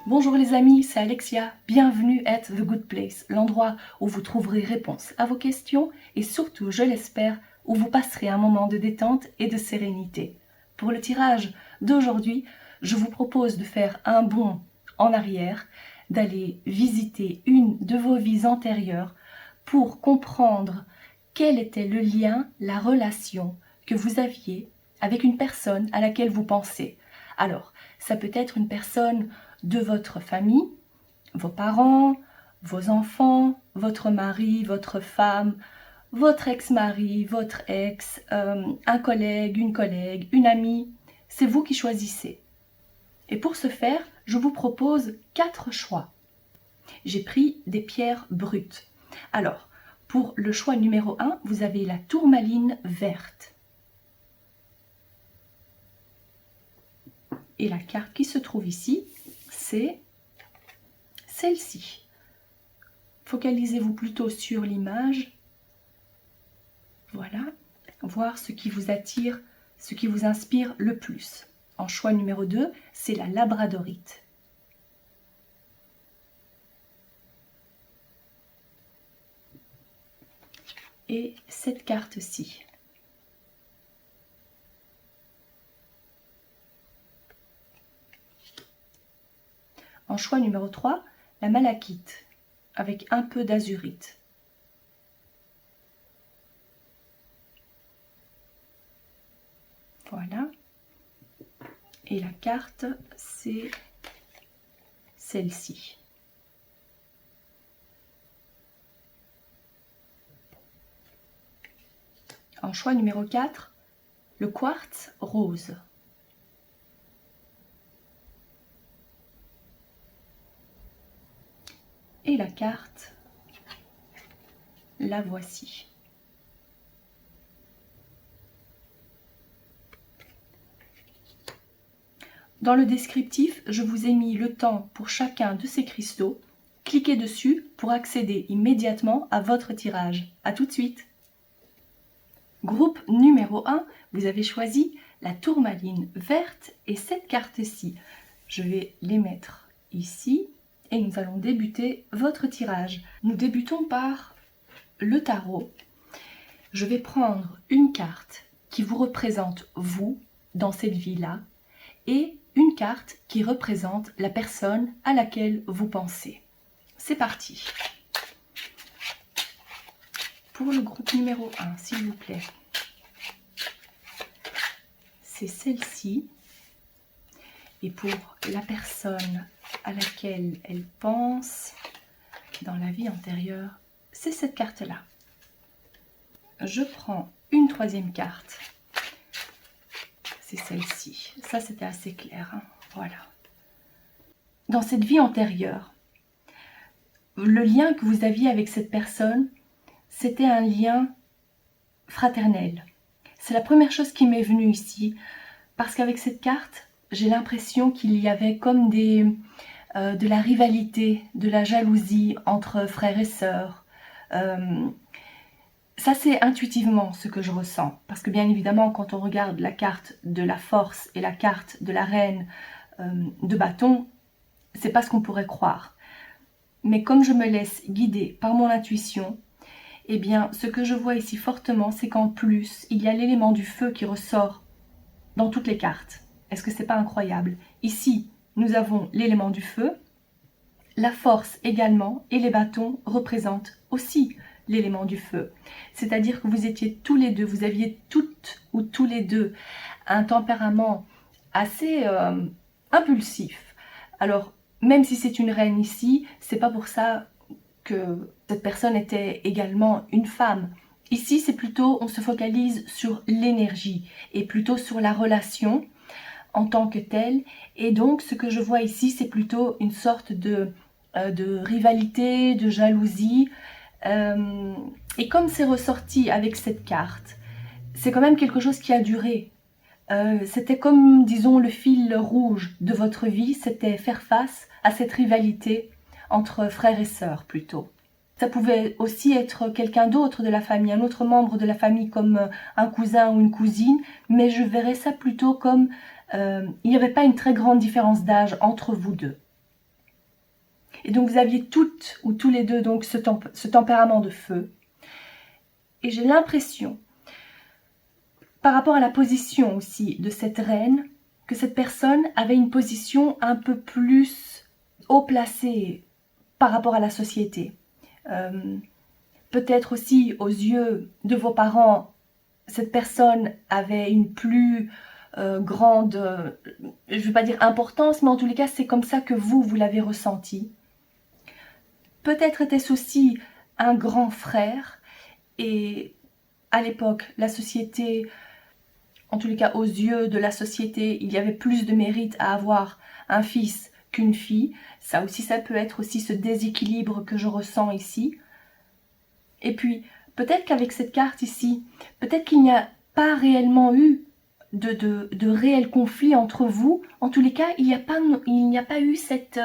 Bonjour les amis, c'est Alexia, bienvenue at The Good Place, l'endroit où vous trouverez réponse à vos questions et surtout, je l'espère, où vous passerez un moment de détente et de sérénité. Pour le tirage d'aujourd'hui, je vous propose de faire un bond en arrière, d'aller visiter une de vos vies antérieures pour comprendre quel était le lien, la relation que vous aviez avec une personne à laquelle vous pensez. Alors, ça peut être une personne de votre famille, vos parents, vos enfants, votre mari, votre femme, votre ex-mari, votre ex, un collègue, une amie. C'est vous qui choisissez. Et pour ce faire, je vous propose 4 choix. J'ai pris des pierres brutes. Alors, pour le choix numéro 1, vous avez la tourmaline verte. Et la carte qui se trouve ici, c'est celle-ci. Focalisez-vous plutôt sur l'image. Voilà, voir ce qui vous attire, ce qui vous inspire le plus. En choix numéro 2, c'est la labradorite. Et cette carte-ci. En choix numéro 3, la malachite, avec un peu d'azurite. Voilà. Et la carte, c'est celle-ci. En choix numéro 4, le quartz rose. Et la carte, la voici. Dans le descriptif, je vous ai mis le temps pour chacun de ces cristaux. Cliquez dessus pour accéder immédiatement à votre tirage. A tout de suite. Groupe numéro 1, vous avez choisi la tourmaline verte et cette carte-ci. Je vais les mettre ici. Et nous allons débuter votre tirage. Nous débutons par le tarot. Je vais prendre une carte qui vous représente vous dans cette vie-là et une carte qui représente la personne à laquelle vous pensez. C'est parti. Pour le groupe numéro 1, s'il vous plaît, c'est celle-ci. Et pour la personne à laquelle elle pense dans la vie antérieure, c'est cette carte-là. Je prends une troisième carte. C'est celle-ci. Ça, c'était assez clair, hein. Voilà. Dans cette vie antérieure, le lien que vous aviez avec cette personne, c'était un lien fraternel. C'est la première chose qui m'est venue ici, parce qu'avec cette carte, j'ai l'impression qu'il y avait comme de la rivalité, de la jalousie entre frères et sœurs. Ça, c'est intuitivement ce que je ressens. Parce que bien évidemment, quand on regarde la carte de la force et la carte de la reine de bâton, c'est pas ce qu'on pourrait croire. Mais comme je me laisse guider par mon intuition, Eh bien, ce que je vois ici fortement, c'est qu'en plus, il y a l'élément du feu qui ressort dans toutes les cartes. Est-ce que c'est pas incroyable? Ici, nous avons l'élément du feu, la force également, et les bâtons représentent aussi l'élément du feu. C'est-à-dire que vous étiez tous les deux, vous aviez toutes ou tous les deux un tempérament assez impulsif. Alors, même si c'est une reine ici, c'est pas pour ça que cette personne était également une femme. Ici, c'est plutôt, on se focalise sur l'énergie et plutôt sur la relation en tant que telle. Et donc, ce que je vois ici, c'est plutôt une sorte de rivalité, de jalousie. Et comme c'est ressorti avec cette carte, c'est quand même quelque chose qui a duré. C'était comme, disons, le fil rouge de votre vie, c'était faire face à cette rivalité entre frères et sœurs plutôt. Ça pouvait aussi être quelqu'un d'autre de la famille, un autre membre de la famille comme un cousin ou une cousine, mais je verrais ça plutôt comme il n'y avait pas une très grande différence d'âge entre vous deux. Et donc vous aviez toutes ou tous les deux donc ce tempérament de feu. Et j'ai l'impression, par rapport à la position aussi de cette reine, que cette personne avait une position un peu plus haut placée par rapport à la société. Peut-être aussi aux yeux de vos parents, cette personne avait une plus grande, je ne veux pas dire importance, mais en tous les cas, c'est comme ça que vous l'avez ressenti. Peut-être était-ce aussi un grand frère, et à l'époque, la société, en tous les cas aux yeux de la société, il y avait plus de mérite à avoir un fils qu'une fille. Ça aussi, ça peut être aussi ce déséquilibre que je ressens ici. Et puis, peut-être qu'avec cette carte ici, peut-être qu'il n'y a pas réellement eu de réel conflit entre vous. En tous les cas, il n'y a pas eu cette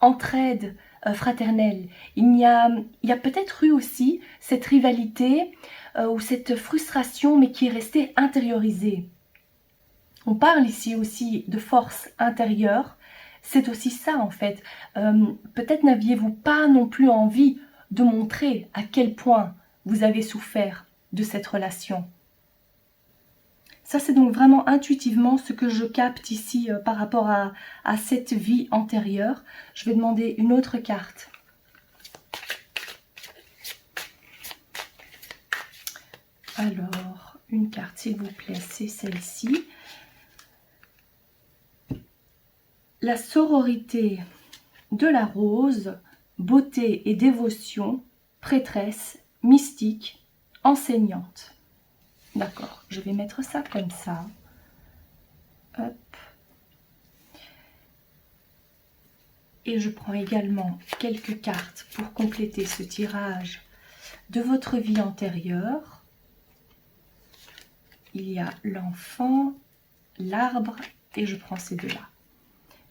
entraide fraternelle. Il y a peut-être eu aussi cette rivalité ou cette frustration, mais qui est restée intériorisée. On parle ici aussi de force intérieure. C'est aussi ça en fait. Peut-être n'aviez-vous pas non plus envie de montrer à quel point vous avez souffert de cette relation. Ça, c'est donc vraiment intuitivement ce que je capte ici par rapport à cette vie antérieure. Je vais demander une autre carte. Alors, une carte, s'il vous plaît, c'est celle-ci. La sororité de la rose, beauté et dévotion, prêtresse, mystique, enseignante. D'accord, je vais mettre ça comme ça. Hop. Et je prends également quelques cartes pour compléter ce tirage de votre vie antérieure. Il y a l'enfant, l'arbre et je prends ces deux-là.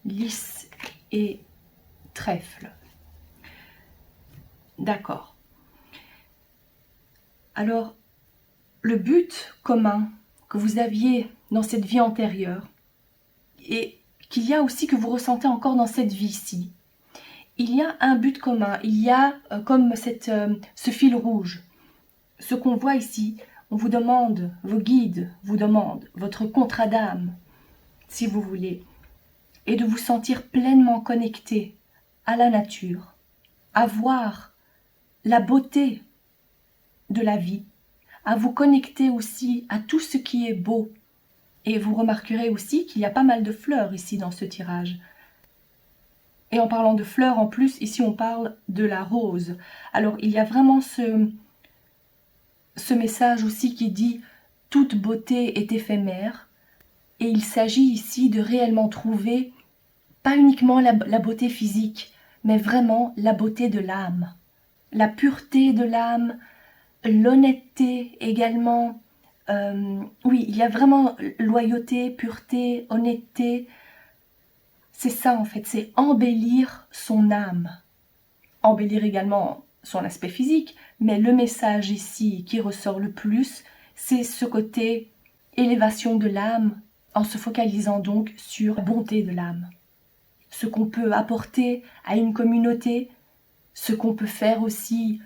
Lys et trèfle. D'accord. Alors, le but commun que vous aviez dans cette vie antérieure et qu'il y a aussi que vous ressentez encore dans cette vie-ci, il y a un but commun, il y a comme ce fil rouge. Ce qu'on voit ici, on vous demande, vos guides vous demandent, votre contrat d'âme, si vous voulez, et de vous sentir pleinement connecté à la nature, à voir la beauté de la vie, à vous connecter aussi à tout ce qui est beau. Et vous remarquerez aussi qu'il y a pas mal de fleurs ici dans ce tirage. Et en parlant de fleurs, en plus, ici on parle de la rose. Alors il y a vraiment ce message aussi qui dit « toute beauté est éphémère ». Et il s'agit ici de réellement trouver pas uniquement la beauté physique, mais vraiment la beauté de l'âme. La pureté de l'âme, l'honnêteté également. Oui, il y a vraiment loyauté, pureté, honnêteté. C'est ça en fait, c'est embellir son âme. Embellir également son aspect physique, mais le message ici qui ressort le plus, c'est ce côté élévation de l'âme, en se focalisant donc sur la bonté de l'âme. Ce qu'on peut apporter à une communauté, ce qu'on peut faire aussi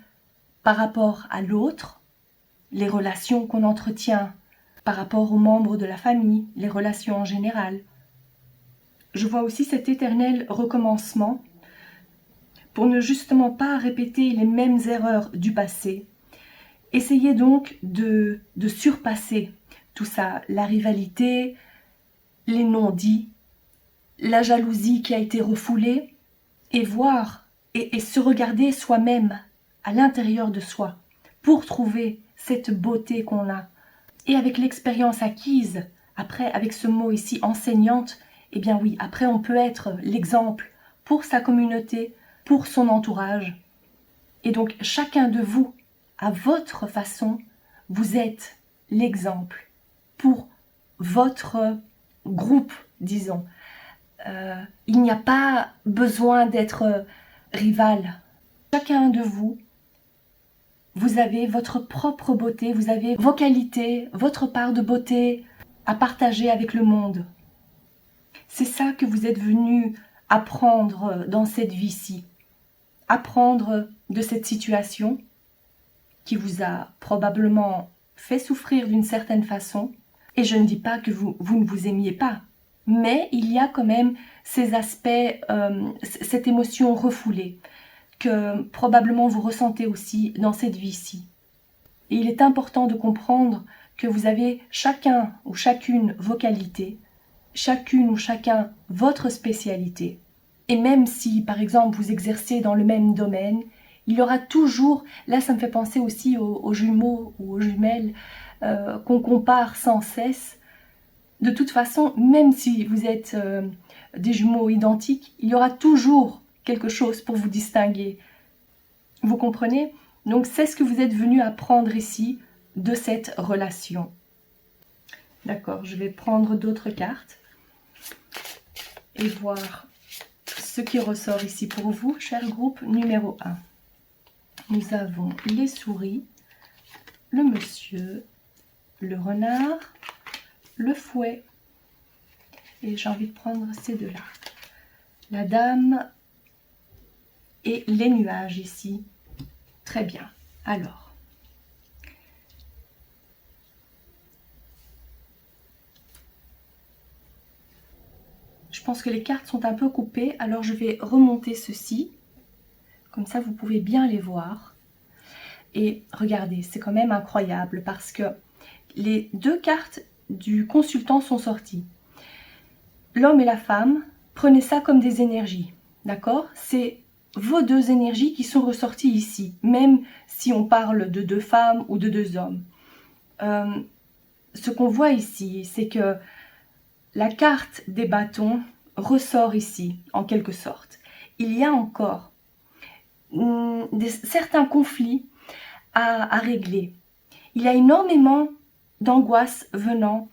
par rapport à l'autre, les relations qu'on entretient par rapport aux membres de la famille, les relations en général. Je vois aussi cet éternel recommencement pour ne justement pas répéter les mêmes erreurs du passé. Essayez donc de surpasser tout ça, la rivalité, les non-dits, la jalousie qui a été refoulée, et voir et se regarder soi-même à l'intérieur de soi pour trouver cette beauté qu'on a. Et avec l'expérience acquise, après avec ce mot ici enseignante, eh bien oui, après on peut être l'exemple pour sa communauté, pour son entourage. Et donc chacun de vous, à votre façon, vous êtes l'exemple pour votre groupe, disons. Il n'y a pas besoin d'être rival. Chacun de vous, vous avez votre propre beauté, vous avez vos qualités, votre part de beauté à partager avec le monde. C'est ça que vous êtes venu apprendre dans cette vie-ci. Apprendre de cette situation qui vous a probablement fait souffrir d'une certaine façon. Et je ne dis pas que vous ne vous aimiez pas, mais il y a quand même ces aspects, cette émotion refoulée que probablement vous ressentez aussi dans cette vie-ci. Et il est important de comprendre que vous avez chacun ou chacune vos qualités, chacune ou chacun votre spécialité. Et même si, par exemple, vous exercez dans le même domaine, il y aura toujours, là ça me fait penser aussi aux jumeaux ou aux jumelles qu'on compare sans cesse. De toute façon, même si vous êtes des jumeaux identiques, il y aura toujours quelque chose pour vous distinguer. Vous comprenez? Donc c'est ce que vous êtes venu apprendre ici de cette relation. D'accord, je vais prendre d'autres cartes et voir ce qui ressort ici pour vous, cher groupe numéro 1. Nous avons les souris, le monsieur, le renard, le fouet. Et j'ai envie de prendre ces deux-là. La dame et les nuages ici. Très bien. Alors. Je pense que les cartes sont un peu coupées, alors je vais remonter ceci. Comme ça, vous pouvez bien les voir. Et regardez, c'est quand même incroyable parce que les deux cartes du consultant sont sorties. L'homme et la femme, prenez ça comme des énergies, d'accord? C'est vos deux énergies qui sont ressorties ici, même si on parle de deux femmes ou de deux hommes. Ce qu'on voit ici, c'est que la carte des bâtons ressort ici, en quelque sorte. Il y a encore certains conflits à régler. Il y a énormément d'angoisse venant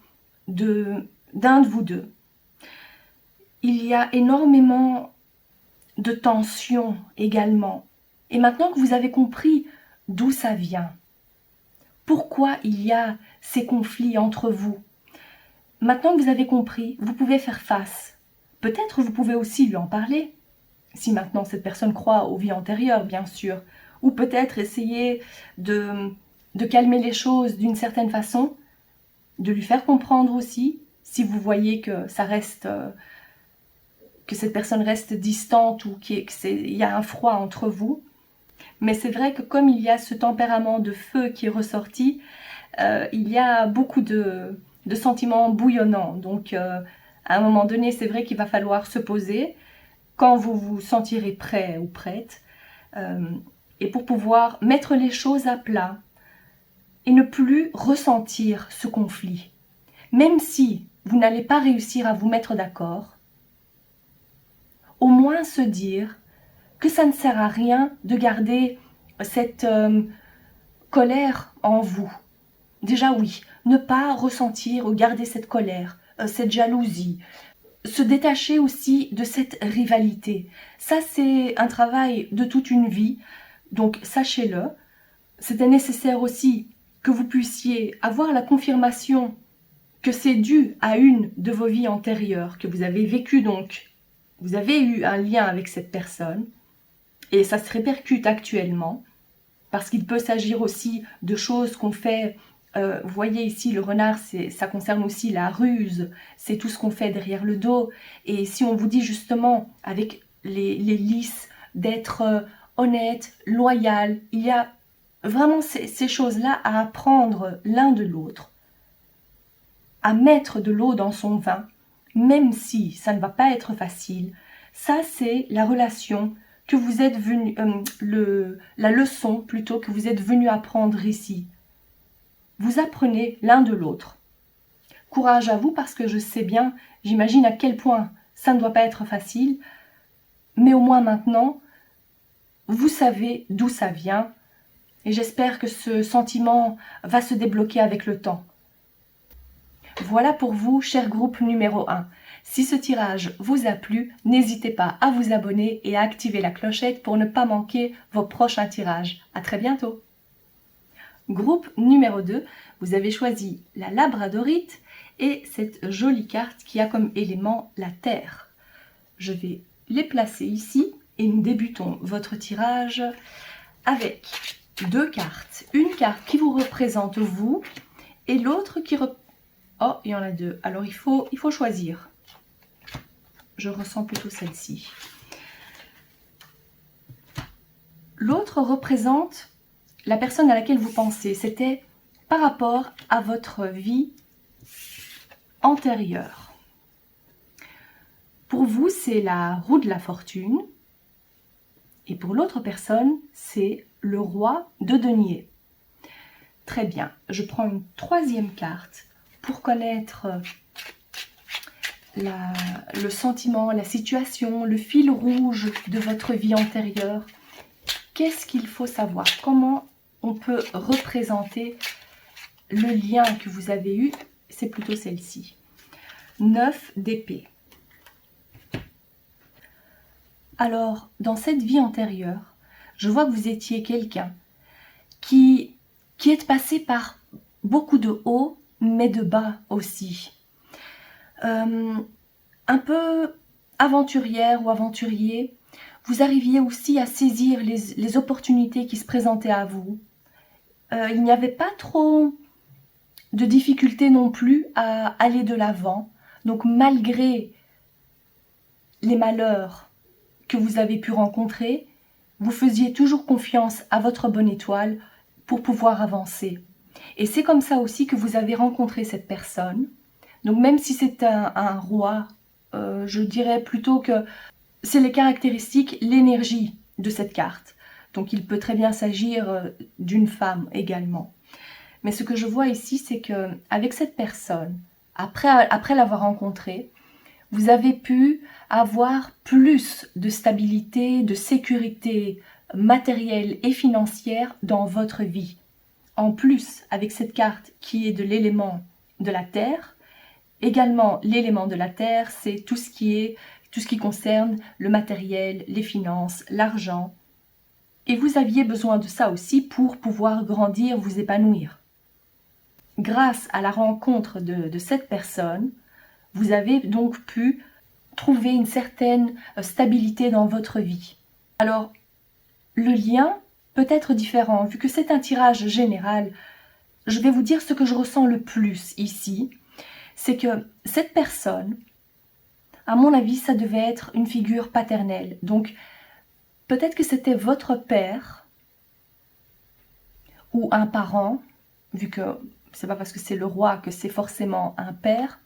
d'un de vous deux. Il y a énormément de tension également. Et maintenant que vous avez compris d'où ça vient, pourquoi il y a ces conflits entre vous, maintenant que vous avez compris, vous pouvez faire face. Peut-être vous pouvez aussi lui en parler, si maintenant cette personne croit aux vies antérieures, bien sûr. Ou peut-être essayer de calmer les choses d'une certaine façon, de lui faire comprendre aussi, si vous voyez que ça reste... que cette personne reste distante ou qu'il y a un froid entre vous. Mais c'est vrai que comme il y a ce tempérament de feu qui est ressorti, il y a beaucoup de sentiments bouillonnants. Donc à un moment donné, c'est vrai qu'il va falloir se poser quand vous vous sentirez prêt ou prête et pour pouvoir mettre les choses à plat et ne plus ressentir ce conflit. Même si vous n'allez pas réussir à vous mettre d'accord, au moins se dire que ça ne sert à rien de garder cette colère en vous. Déjà oui, ne pas ressentir ou garder cette colère, cette jalousie, se détacher aussi de cette rivalité. Ça c'est un travail de toute une vie, donc sachez-le. C'était nécessaire aussi que vous puissiez avoir la confirmation que c'est dû à une de vos vies antérieures, que vous avez vécu donc. Vous avez eu un lien avec cette personne et ça se répercute actuellement. parce qu'il peut s'agir aussi de choses qu'on fait. Vous voyez ici, le renard, ça concerne aussi la ruse, c'est tout ce qu'on fait derrière le dos. Et si on vous dit justement, avec les lys, d'être honnête, loyal, il y a vraiment ces choses-là à apprendre l'un de l'autre, à mettre de l'eau dans son vin, même si ça ne va pas être facile. Ça, c'est la relation que vous êtes venu, la leçon plutôt que vous êtes venu apprendre ici. Vous apprenez l'un de l'autre. Courage à vous parce que je sais bien, j'imagine à quel point ça ne doit pas être facile, mais au moins maintenant, vous savez d'où ça vient et j'espère que ce sentiment va se débloquer avec le temps. Voilà pour vous, cher groupe numéro 1. Si ce tirage vous a plu, n'hésitez pas à vous abonner et à activer la clochette pour ne pas manquer vos prochains tirages. À très bientôt. Groupe numéro 2, vous avez choisi la labradorite et cette jolie carte qui a comme élément la terre. Je vais les placer ici et nous débutons votre tirage avec deux cartes. Une carte qui vous représente vous et l'autre qui représente... Oh, il y en a deux. Alors il faut choisir. Je ressens plutôt celle-ci. L'autre représente la personne à laquelle vous pensez. C'était par rapport à votre vie antérieure. Pour vous, c'est la roue de la fortune. Et pour l'autre personne, c'est le roi de denier. Très bien. Je prends une troisième carte pour connaître le sentiment, la situation, le fil rouge de votre vie antérieure. Qu'est-ce qu'il faut savoir? Comment on peut représenter le lien que vous avez eu? C'est plutôt celle-ci. 9 d'épée. Alors, dans cette vie antérieure, je vois que vous étiez quelqu'un qui est passé par beaucoup de hauts, mais de bas aussi. Un peu aventurière ou aventurier, vous arriviez aussi à saisir les opportunités qui se présentaient à vous. Il n'y avait pas trop de difficultés non plus à aller de l'avant. Donc malgré les malheurs que vous avez pu rencontrer, vous faisiez toujours confiance à votre bonne étoile pour pouvoir avancer. Et c'est comme ça aussi que vous avez rencontré cette personne. Donc même si c'est un roi, je dirais plutôt que c'est les caractéristiques, l'énergie de cette carte. Donc il peut très bien s'agir d'une femme également. Mais ce que je vois ici, c'est que avec cette personne, après l'avoir rencontrée, vous avez pu avoir plus de stabilité, de sécurité matérielle et financière dans votre vie. En plus, avec cette carte qui est de l'élément de la terre, également l'élément de la terre, c'est tout ce qui concerne le matériel, les finances, l'argent. Et vous aviez besoin de ça aussi pour pouvoir grandir, vous épanouir. Grâce à la rencontre de cette personne, vous avez donc pu trouver une certaine stabilité dans votre vie. Alors, le lien peut être différent. Vu que c'est un tirage général, je vais vous dire ce que je ressens le plus ici. C'est que cette personne, à mon avis, ça devait être une figure paternelle. Donc, peut-être que c'était votre père ou un parent, vu que c'est pas parce que c'est le roi que c'est forcément un père,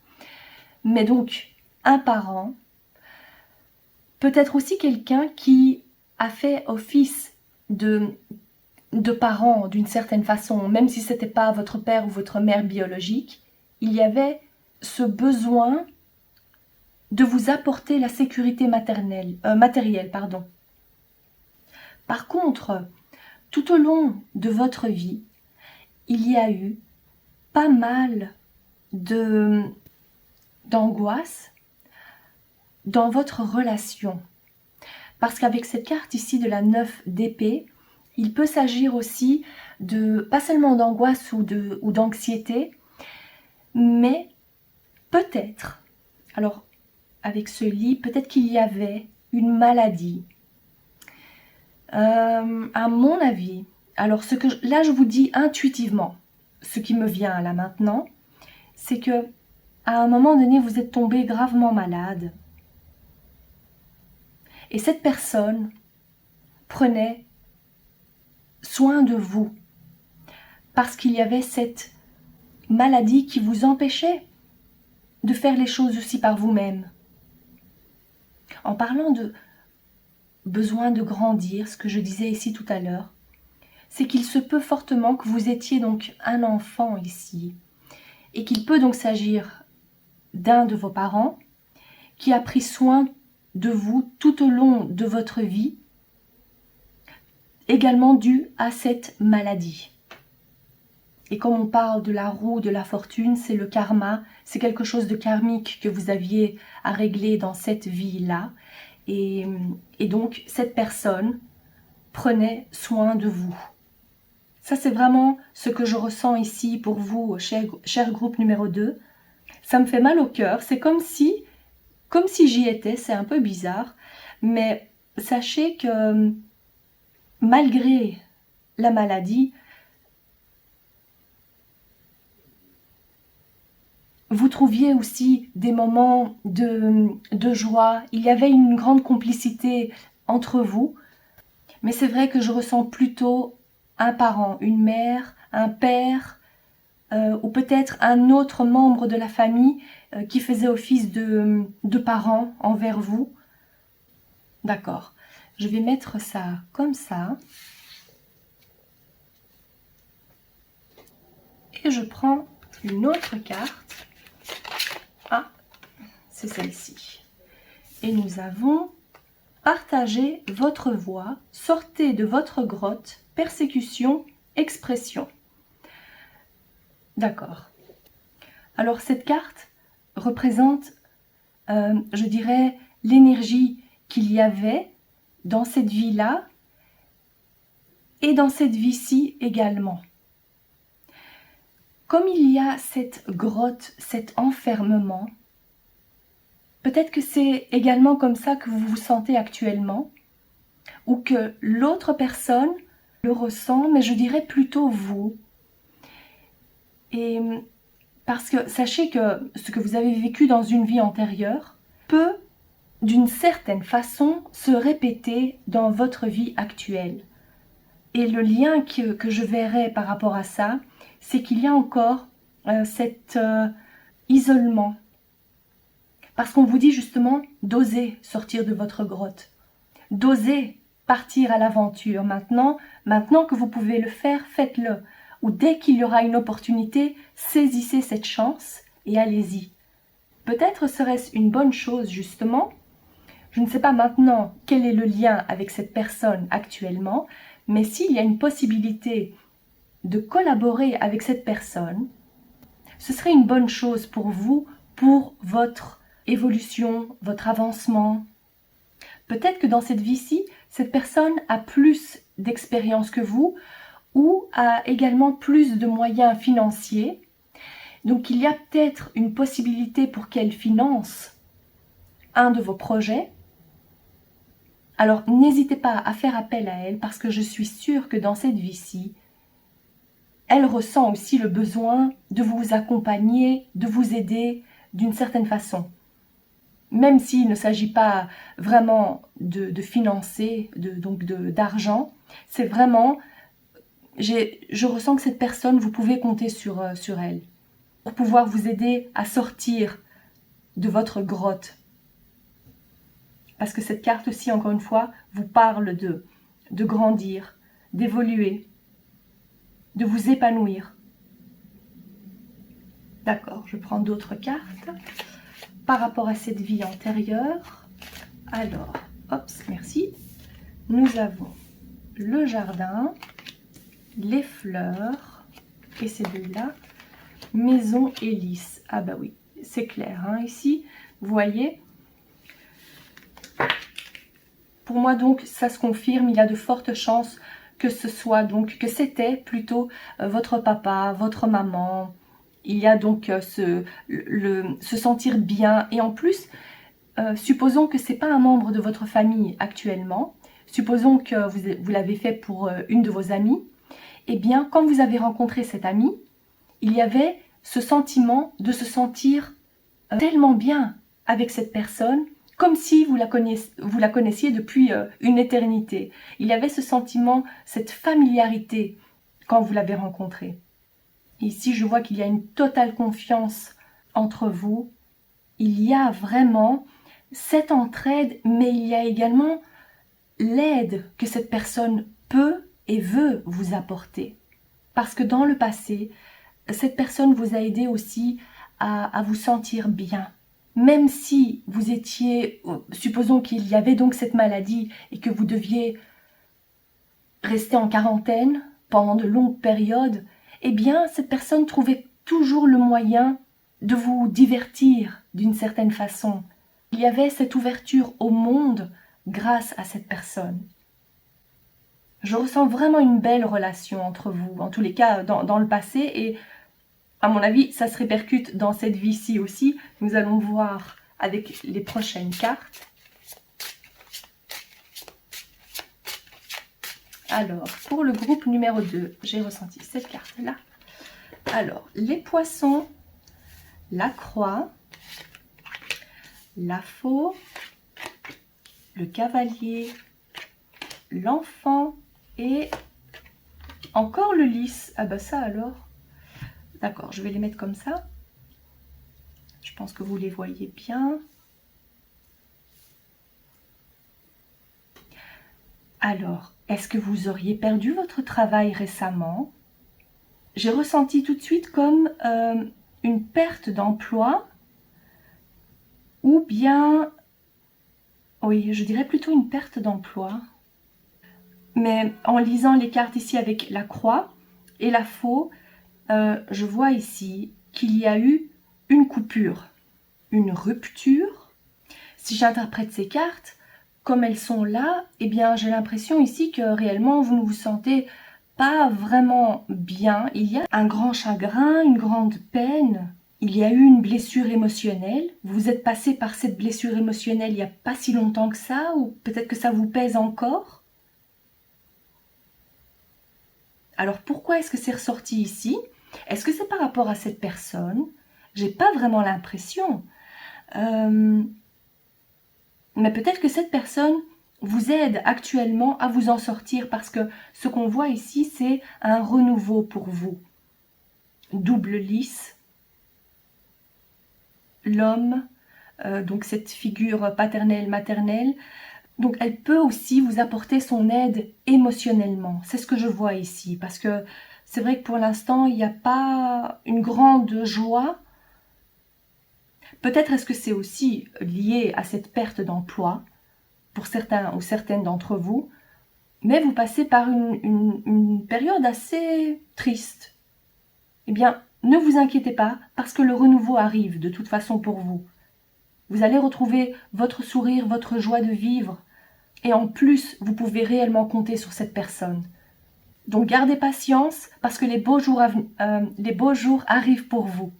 mais donc un parent, peut-être aussi quelqu'un qui a fait office de parent d'une certaine façon, même si ce n'était pas votre père ou votre mère biologique, il y avait ce besoin de vous apporter la sécurité matérielle. Par contre, tout au long de votre vie, il y a eu pas mal d'angoisse dans votre relation. Parce qu'avec cette carte ici de la 9 d'épée, il peut s'agir aussi de, pas seulement d'angoisse ou d'anxiété, mais peut-être, alors avec ce lit, peut-être qu'il y avait une maladie. À mon avis, Alors là, je vous dis intuitivement, ce qui me vient là maintenant, c'est que à un moment donné, vous êtes tombé gravement malade. Et cette personne prenait soin de vous parce qu'il y avait cette maladie qui vous empêchait de faire les choses aussi par vous-même. En parlant de besoin de grandir, ce que je disais ici tout à l'heure, c'est qu'il se peut fortement que vous étiez donc un enfant ici, et qu'il peut donc s'agir d'un de vos parents qui a pris soin de vous tout au long de votre vie, également dû à cette maladie. Et comme on parle de la roue de la fortune, c'est le karma, c'est quelque chose de karmique que vous aviez à régler dans cette vie-là. Et donc, cette personne prenait soin de vous. Ça, c'est vraiment ce que je ressens ici pour vous, cher groupe numéro 2. Ça me fait mal au cœur. C'est comme si j'y étais. C'est un peu bizarre. Mais sachez que malgré la maladie, vous trouviez aussi des moments de joie. Il y avait une grande complicité entre vous. Mais c'est vrai que je ressens plutôt un parent, une mère, un père, ou peut-être un autre membre de la famille qui faisait office de parent envers vous. D'accord. Je vais mettre ça comme ça. Et je prends une autre carte. Ah, c'est celle-ci. Et nous avons partagé votre voix, sortez de votre grotte, persécution, expression. D'accord. Alors cette carte représente, je dirais, l'énergie qu'il y avait dans cette vie-là et dans cette vie-ci également. Comme il y a cette grotte, cet enfermement, peut-être que c'est également comme ça que vous vous sentez actuellement, ou que l'autre personne le ressent, mais je dirais plutôt vous. Et parce que sachez que ce que vous avez vécu dans une vie antérieure peut, d'une certaine façon, se répéter dans votre vie actuelle. Et le lien que je verrai par rapport à ça, c'est qu'il y a encore cet isolement. Parce qu'on vous dit justement d'oser sortir de votre grotte, d'oser partir à l'aventure. Maintenant que vous pouvez le faire, faites-le. Ou dès qu'il y aura une opportunité, saisissez cette chance et allez-y. Peut-être serait-ce une bonne chose justement. Je ne sais pas maintenant quel est le lien avec cette personne actuellement, mais s'il y a une possibilité de collaborer avec cette personne, ce serait une bonne chose pour vous, pour votre évolution, votre avancement. Peut-être que dans cette vie-ci, cette personne a plus d'expérience que vous ou a également plus de moyens financiers. Donc il y a peut-être une possibilité pour qu'elle finance un de vos projets. Alors n'hésitez pas à faire appel à elle parce que je suis sûre que dans cette vie-ci, elle ressent aussi le besoin de vous accompagner, de vous aider d'une certaine façon. Même s'il ne s'agit pas vraiment de financer, d'argent, c'est vraiment, je ressens que cette personne, vous pouvez compter sur elle pour pouvoir vous aider à sortir de votre grotte. Parce que cette carte aussi, encore une fois, vous parle de grandir, d'évoluer, de vous épanouir. D'accord, je prends d'autres cartes. Par rapport à cette vie antérieure, alors, hop, merci. Nous avons le jardin, les fleurs, et ces deux-là, maison et lys. Ah bah oui, c'est clair, hein, ici, vous voyez. Pour moi donc, ça se confirme, il y a de fortes chances que ce soit donc, que c'était plutôt votre papa, votre maman. Il y a donc se sentir bien. Et en plus, supposons que ce n'est pas un membre de votre famille actuellement. Supposons que vous l'avez fait pour une de vos amies. eh bien, quand vous avez rencontré cet ami, il y avait ce sentiment de se sentir tellement bien avec cette personne, comme si vous la connaissiez depuis une éternité. Il y avait ce sentiment, cette familiarité quand vous l'avez rencontré. Ici, je vois qu'il y a une totale confiance entre vous. Il y a vraiment cette entraide, mais il y a également l'aide que cette personne peut et veut vous apporter. Parce que dans le passé, cette personne vous a aidé aussi à vous sentir bien. Même si vous étiez, supposons qu'il y avait donc cette maladie et que vous deviez rester en quarantaine pendant de longues périodes, eh bien, cette personne trouvait toujours le moyen de vous divertir d'une certaine façon. Il y avait cette ouverture au monde grâce à cette personne. Je ressens vraiment une belle relation entre vous, en tous les cas dans le passé, et à mon avis, ça se répercute dans cette vie-ci aussi. Nous allons voir avec les prochaines cartes. Alors, pour le groupe numéro 2, j'ai ressenti cette carte-là. Alors, les poissons, la croix, la faux, le cavalier, l'enfant et encore le lys. Ah bah ça alors. D'accord, je vais les mettre comme ça. Je pense que vous les voyez bien. Alors, est-ce que vous auriez perdu votre travail récemment? J'ai ressenti tout de suite comme une perte d'emploi ou bien, oui, je dirais plutôt une perte d'emploi. Mais en lisant les cartes ici avec la croix et la faux, je vois ici qu'il y a eu une coupure, une rupture. Si j'interprète ces cartes comme elles sont là, eh bien j'ai l'impression ici que réellement vous ne vous sentez pas vraiment bien. Il y a un grand chagrin, une grande peine. Il y a eu une blessure émotionnelle. Vous êtes passé par cette blessure émotionnelle il n'y a pas si longtemps que ça, ou peut-être que ça vous pèse encore. Alors pourquoi est-ce que c'est ressorti ici? Est-ce que c'est par rapport à cette personne? J'ai pas vraiment l'impression. Mais peut-être que cette personne vous aide actuellement à vous en sortir, parce que ce qu'on voit ici, c'est un renouveau pour vous. Double lys, l'homme, donc cette figure paternelle, maternelle. Donc elle peut aussi vous apporter son aide émotionnellement. C'est ce que je vois ici, parce que c'est vrai que pour l'instant, il n'y a pas une grande joie. Peut-être est-ce que c'est aussi lié à cette perte d'emploi pour certains ou certaines d'entre vous, mais vous passez par une période assez triste. Eh bien, ne vous inquiétez pas, parce que le renouveau arrive de toute façon pour vous. Vous allez retrouver votre sourire, votre joie de vivre, et en plus, vous pouvez réellement compter sur cette personne. Donc gardez patience, parce que les beaux jours arrivent pour vous.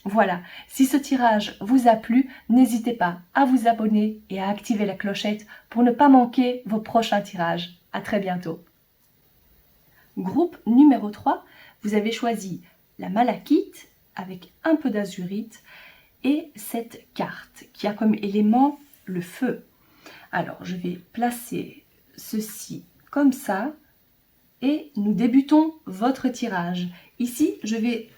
Voilà, si ce tirage vous a plu, n'hésitez pas à vous abonner et à activer la clochette pour ne pas manquer vos prochains tirages. À très bientôt. Groupe numéro 3, vous avez choisi la malachite avec un peu d'azurite et cette carte qui a comme élément le feu. Alors, je vais placer ceci comme ça et nous débutons votre tirage. Ici, je vais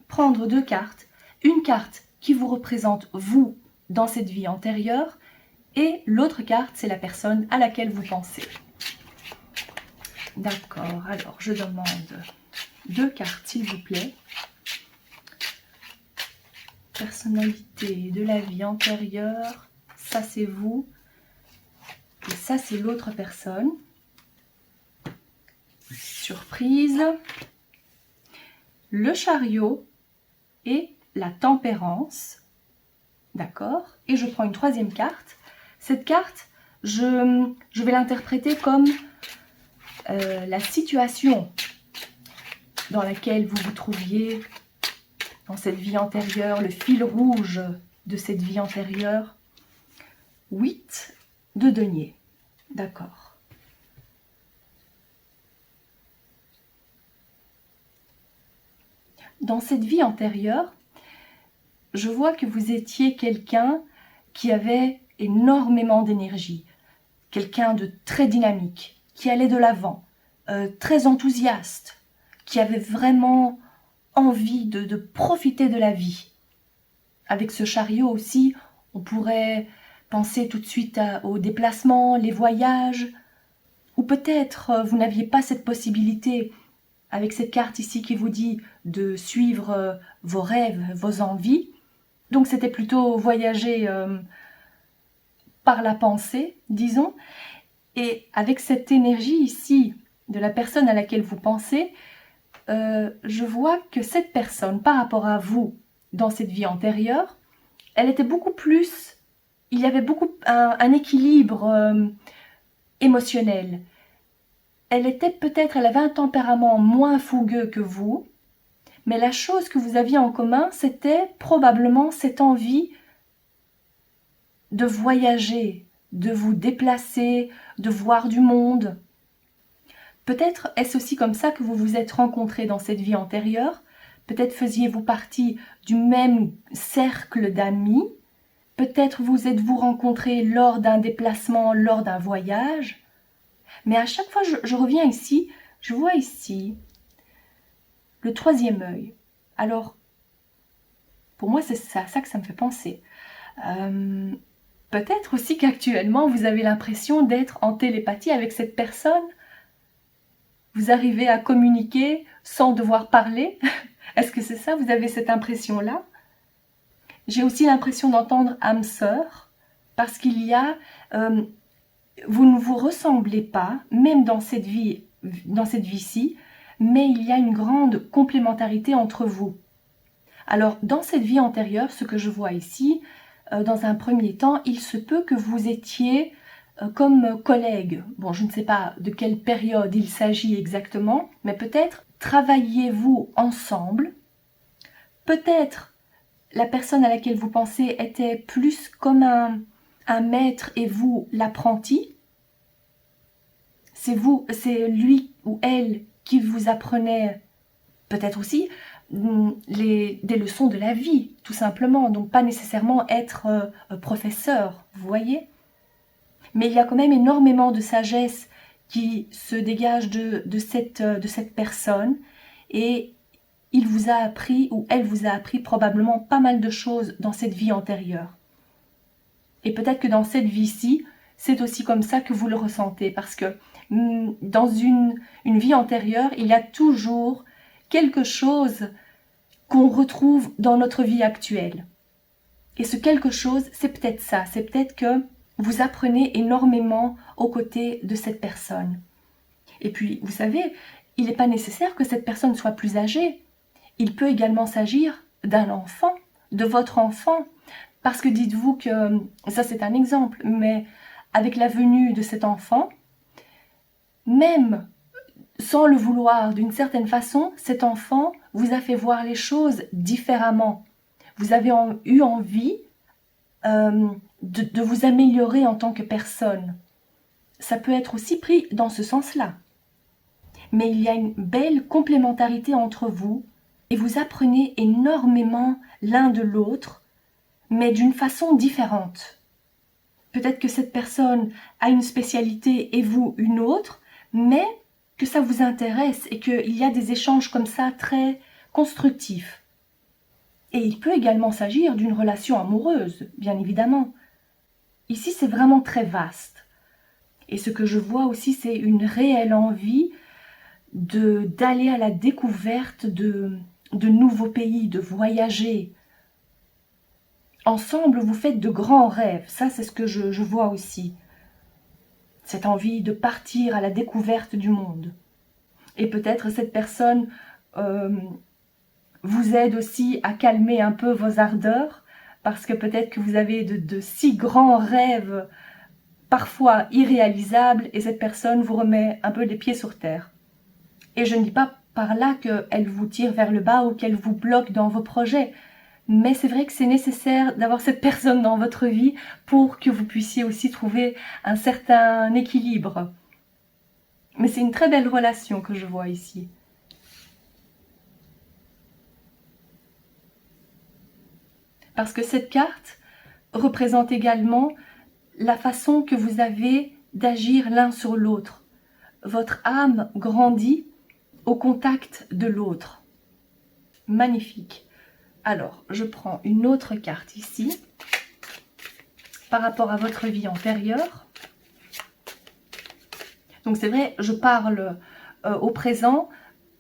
prendre deux cartes. Une carte qui vous représente vous dans cette vie antérieure et l'autre carte, c'est la personne à laquelle vous pensez. D'accord, alors je demande deux cartes s'il vous plaît. Personnalité de la vie antérieure, ça c'est vous et ça c'est l'autre personne. Surprise, le chariot et la tempérance, d'accord? Et je prends une troisième carte. Cette carte, je vais l'interpréter comme la situation dans laquelle vous vous trouviez dans cette vie antérieure, le fil rouge de cette vie antérieure. 8 de denier, d'accord. Dans cette vie antérieure, je vois que vous étiez quelqu'un qui avait énormément d'énergie, quelqu'un de très dynamique, qui allait de l'avant, très enthousiaste, qui avait vraiment envie de profiter de la vie. Avec ce chariot aussi, on pourrait penser tout de suite aux déplacements, les voyages, ou peut-être vous n'aviez pas cette possibilité avec cette carte ici qui vous dit de suivre vos rêves, vos envies. Donc c'était plutôt voyager par la pensée, disons. Et avec cette énergie ici de la personne à laquelle vous pensez, je vois que cette personne, par rapport à vous, dans cette vie antérieure, elle était beaucoup plus... Il y avait beaucoup un équilibre émotionnel. Elle avait un tempérament moins fougueux que vous, mais la chose que vous aviez en commun, c'était probablement cette envie de voyager, de vous déplacer, de voir du monde. Peut-être est-ce aussi comme ça que vous vous êtes rencontrés dans cette vie antérieure. Peut-être faisiez-vous partie du même cercle d'amis. Peut-être vous êtes-vous rencontrés lors d'un déplacement, lors d'un voyage. Mais à chaque fois, je reviens ici, je vois ici le troisième œil. Alors, pour moi, c'est ça que ça me fait penser. Peut-être aussi qu'actuellement, vous avez l'impression d'être en télépathie avec cette personne. Vous arrivez à communiquer sans devoir parler. Est-ce que c'est ça? Vous avez cette impression-là? J'ai aussi l'impression d'entendre âme sœur, parce qu'il y a... vous ne vous ressemblez pas, même dans cette vie-ci, mais il y a une grande complémentarité entre vous. Alors, dans cette vie antérieure, ce que je vois ici, dans un premier temps, il se peut que vous étiez comme collègues. Bon, je ne sais pas de quelle période il s'agit exactement, mais peut-être travailliez-vous ensemble. Peut-être la personne à laquelle vous pensez était plus comme un maître et vous l'apprenti. C'est lui ou elle qui vous apprenait peut-être aussi des leçons de la vie, tout simplement. Donc pas nécessairement être professeur, vous voyez. Mais il y a quand même énormément de sagesse qui se dégage de cette personne, et il vous a appris, ou elle vous a appris probablement pas mal de choses dans cette vie antérieure. Et peut-être que dans cette vie-ci, c'est aussi comme ça que vous le ressentez, parce que dans une vie antérieure, il y a toujours quelque chose qu'on retrouve dans notre vie actuelle. Et ce quelque chose, c'est peut-être ça, c'est peut-être que vous apprenez énormément aux côtés de cette personne. Et puis, vous savez, il n'est pas nécessaire que cette personne soit plus âgée. Il peut également s'agir d'un enfant, de votre enfant. Parce que dites-vous que, ça c'est un exemple, mais avec la venue de cet enfant, même sans le vouloir d'une certaine façon, cet enfant vous a fait voir les choses différemment. Vous avez eu envie de vous améliorer en tant que personne. Ça peut être aussi pris dans ce sens-là. Mais il y a une belle complémentarité entre vous et vous apprenez énormément l'un de l'autre, mais d'une façon différente. Peut-être que cette personne a une spécialité et vous une autre, mais que ça vous intéresse et qu'il y a des échanges comme ça très constructifs. Et il peut également s'agir d'une relation amoureuse, bien évidemment. Ici, c'est vraiment très vaste. Et ce que je vois aussi, c'est une réelle envie d'aller à la découverte de nouveaux pays, de voyager. Ensemble, vous faites de grands rêves. Ça, c'est ce que je vois aussi. Cette envie de partir à la découverte du monde. Et peut-être cette personne vous aide aussi à calmer un peu vos ardeurs, parce que peut-être que vous avez de si grands rêves, parfois irréalisables, et cette personne vous remet un peu les pieds sur terre. Et je ne dis pas par là qu'elle vous tire vers le bas ou qu'elle vous bloque dans vos projets, mais c'est vrai que c'est nécessaire d'avoir cette personne dans votre vie pour que vous puissiez aussi trouver un certain équilibre. Mais c'est une très belle relation que je vois ici. Parce que cette carte représente également la façon que vous avez d'agir l'un sur l'autre. Votre âme grandit au contact de l'autre. Magnifique. Alors, je prends une autre carte ici, par rapport à votre vie antérieure. Donc c'est vrai, je parle au présent,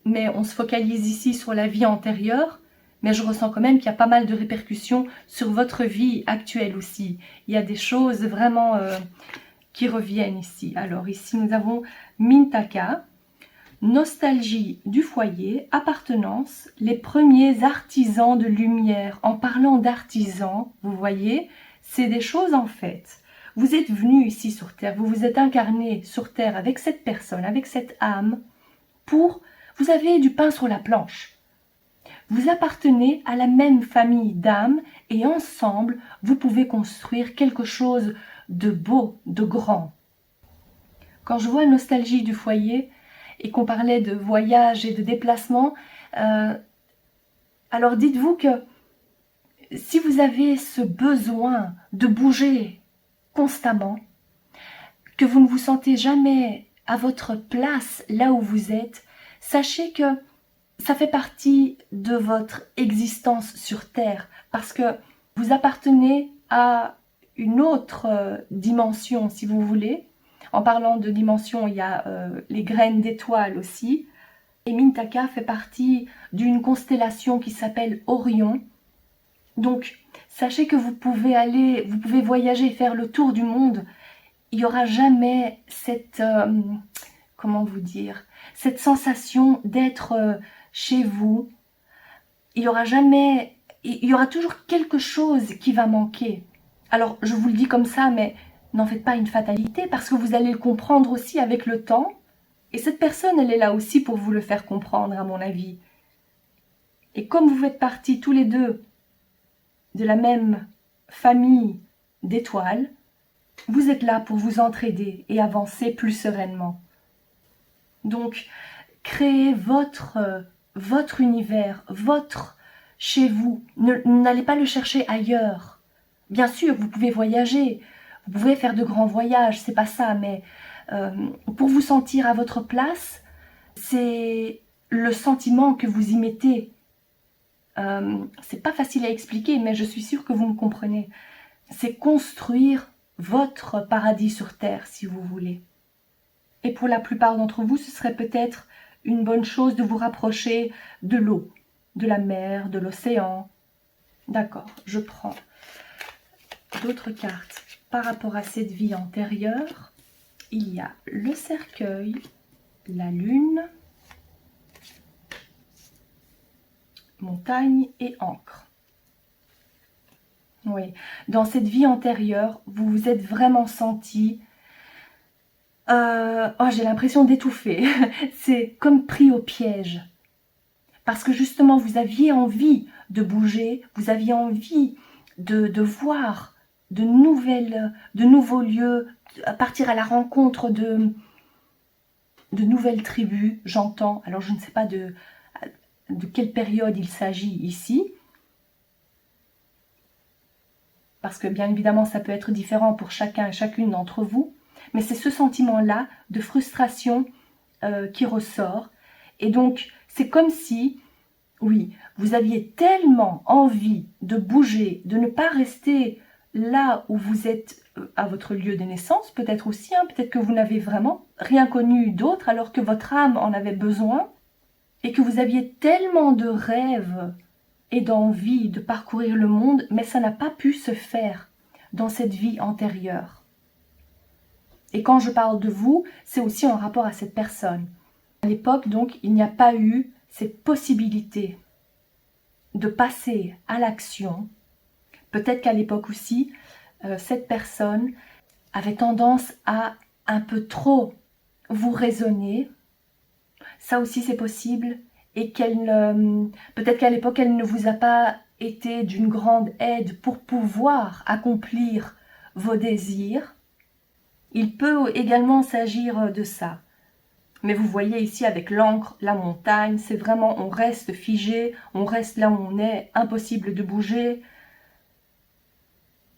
mais on se focalise ici sur la vie antérieure. Mais je ressens quand même qu'il y a pas mal de répercussions sur votre vie actuelle aussi. Il y a des choses vraiment qui reviennent ici. Alors ici, nous avons Mintaka, nostalgie du foyer, appartenance, les premiers artisans de lumière. En parlant d'artisans, vous voyez, c'est des choses en fait. Vous êtes venu ici sur Terre, vous vous êtes incarné sur Terre avec cette personne, avec cette âme, pour... Vous avez du pain sur la planche. Vous appartenez à la même famille d'âmes et ensemble, vous pouvez construire quelque chose de beau, de grand. Quand je vois nostalgie du foyer et qu'on parlait de voyage et de déplacement, alors dites-vous que si vous avez ce besoin de bouger constamment, que vous ne vous sentez jamais à votre place là où vous êtes, sachez que ça fait partie de votre existence sur Terre parce que vous appartenez à une autre dimension, si vous voulez. En parlant de dimension, il y a les graines d'étoiles aussi. Et Mintaka fait partie d'une constellation qui s'appelle Orion. Donc, sachez que vous pouvez voyager, faire le tour du monde. Il n'y aura jamais cette, comment vous dire, cette sensation d'être chez vous. Il y aura toujours quelque chose qui va manquer. Alors, je vous le dis comme ça, mais n'en faites pas une fatalité parce que vous allez le comprendre aussi avec le temps. Et cette personne, elle est là aussi pour vous le faire comprendre, à mon avis. Et comme vous faites partie tous les deux de la même famille d'étoiles, vous êtes là pour vous entraider et avancer plus sereinement. Donc, créez votre univers, votre chez vous. N'allez pas le chercher ailleurs. Bien sûr, vous pouvez voyager, vous pouvez faire de grands voyages, c'est pas ça, mais pour vous sentir à votre place, c'est le sentiment que vous y mettez. C'est pas facile à expliquer, mais je suis sûre que vous me comprenez. C'est construire votre paradis sur Terre, si vous voulez. Et pour la plupart d'entre vous, ce serait peut-être une bonne chose de vous rapprocher de l'eau, de la mer, de l'océan. D'accord, je prends d'autres cartes par rapport à cette vie antérieure. Il y a le cercueil, la lune, montagne et encre. Oui, dans cette vie antérieure, vous vous êtes vraiment senti... j'ai l'impression d'étouffer. C'est comme pris au piège. Parce que justement, vous aviez envie de bouger, vous aviez envie de voir de nouveaux lieux, partir à la rencontre de nouvelles tribus, j'entends. Alors, je ne sais pas de quelle période il s'agit ici. Parce que bien évidemment, ça peut être différent pour chacun et chacune d'entre vous. Mais c'est ce sentiment-là de frustration qui ressort. Et donc, c'est comme si, oui, vous aviez tellement envie de bouger, de ne pas rester là où vous êtes à votre lieu de naissance, peut-être aussi, peut-être que vous n'avez vraiment rien connu d'autre alors que votre âme en avait besoin et que vous aviez tellement de rêves et d'envie de parcourir le monde, mais ça n'a pas pu se faire dans cette vie antérieure. Et quand je parle de vous, c'est aussi en rapport à cette personne. À l'époque, donc, il n'y a pas eu cette possibilité de passer à l'action. Peut-être qu'à l'époque aussi, cette personne avait tendance à un peu trop vous raisonner. Ça aussi, c'est possible. Et peut-être qu'à l'époque, elle ne vous a pas été d'une grande aide pour pouvoir accomplir vos désirs. Il peut également s'agir de ça. Mais vous voyez ici avec l'encre, la montagne, c'est vraiment, on reste figé, on reste là où on est, impossible de bouger.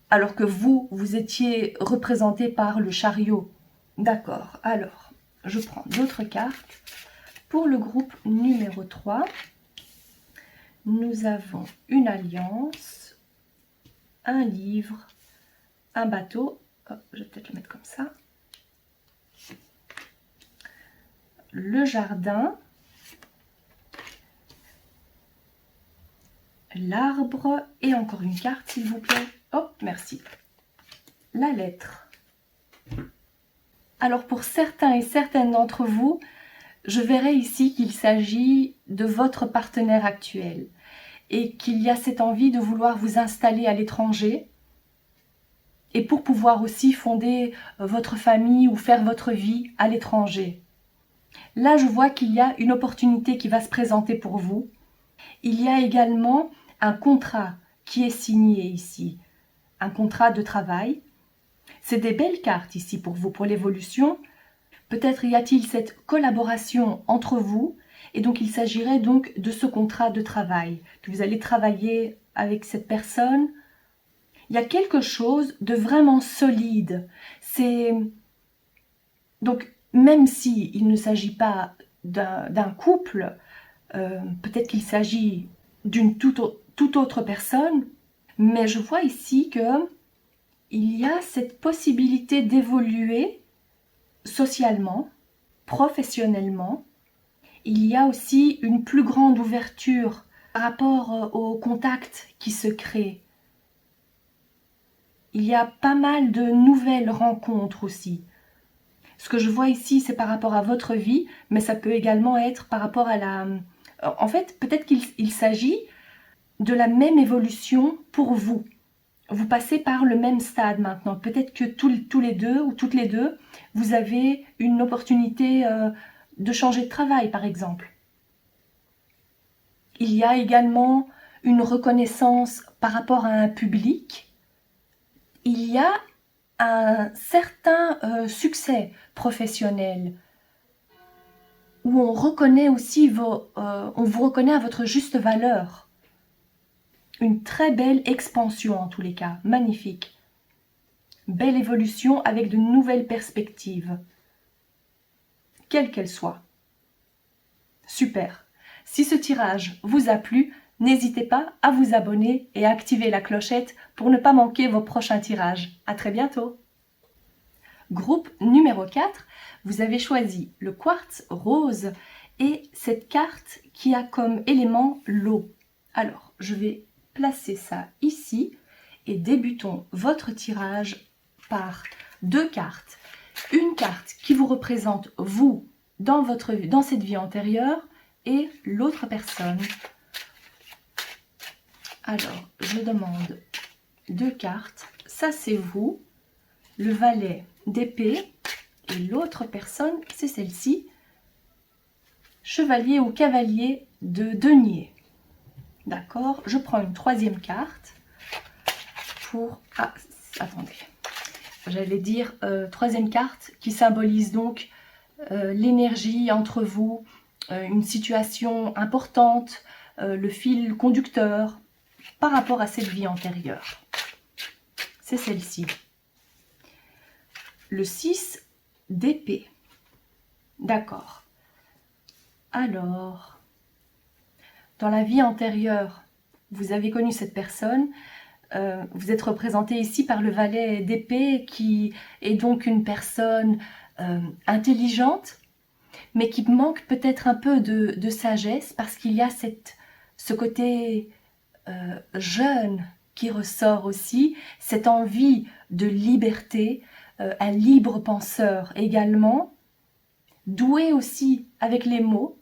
alors que vous, vous étiez représenté par le chariot. D'accord, alors, je prends d'autres cartes. Pour le groupe numéro 3, nous avons une alliance, un livre, un bateau. Oh, je vais peut-être le mettre comme ça. Le jardin, l'arbre et encore une carte, s'il vous plaît. Oh, merci. La lettre. Alors, pour certains et certaines d'entre vous, je verrai ici qu'il s'agit de votre partenaire actuel et qu'il y a cette envie de vouloir vous installer à l'étranger et pour pouvoir aussi fonder votre famille ou faire votre vie à l'étranger. Là, je vois qu'il y a une opportunité qui va se présenter pour vous. Il y a également un contrat qui est signé ici, un contrat de travail. C'est des belles cartes ici pour vous, pour l'évolution. Peut-être y a-t-il cette collaboration entre vous, et donc il s'agirait donc de ce contrat de travail, que vous allez travailler avec cette personne. Il y a quelque chose de vraiment solide. C'est donc, même si il ne s'agit pas d'un couple, peut-être qu'il s'agit d'une toute autre personne, mais je vois ici que il y a cette possibilité d'évoluer socialement, professionnellement. Il y a aussi une plus grande ouverture par rapport aux contacts qui se créent. Il y a pas mal de nouvelles rencontres aussi. Ce que je vois ici, c'est par rapport à votre vie, mais ça peut également être par rapport à la... En fait, peut-être qu'il s'agit de la même évolution pour vous. Vous passez par le même stade maintenant. Peut-être que tous les deux ou toutes les deux, vous avez une opportunité de changer de travail, par exemple. Il y a également une reconnaissance par rapport à un public. Il y a un certain succès professionnel où on reconnaît aussi on vous reconnaît à votre juste valeur. Une très belle expansion en tous les cas, magnifique. Belle évolution avec de nouvelles perspectives, quelles qu'elles soient. Super. Si ce tirage vous a plu, n'hésitez pas à vous abonner et à activer la clochette pour ne pas manquer vos prochains tirages. À très bientôt. Groupe numéro 4, vous avez choisi le quartz rose et cette carte qui a comme élément l'eau. Alors, je vais placer ça ici et débutons votre tirage par deux cartes. Une carte qui vous représente vous dans cette vie antérieure et l'autre personne. Alors, je demande deux cartes. Ça, c'est vous, le valet d'épée, et l'autre personne, c'est celle-ci, chevalier ou cavalier de denier. D'accord, je prends une troisième carte pour... Ah, attendez. J'allais dire troisième carte qui symbolise donc l'énergie entre vous, une situation importante, le fil conducteur par rapport à cette vie antérieure. C'est celle-ci. Le 6 d'épée. D'accord. Alors, dans la vie antérieure, vous avez connu cette personne. Vous êtes représenté ici par le valet d'épée qui est donc une personne intelligente, mais qui manque peut-être un peu de sagesse parce qu'il y a ce côté jeune qui ressort aussi, cette envie de liberté, un libre penseur également, doué aussi avec les mots.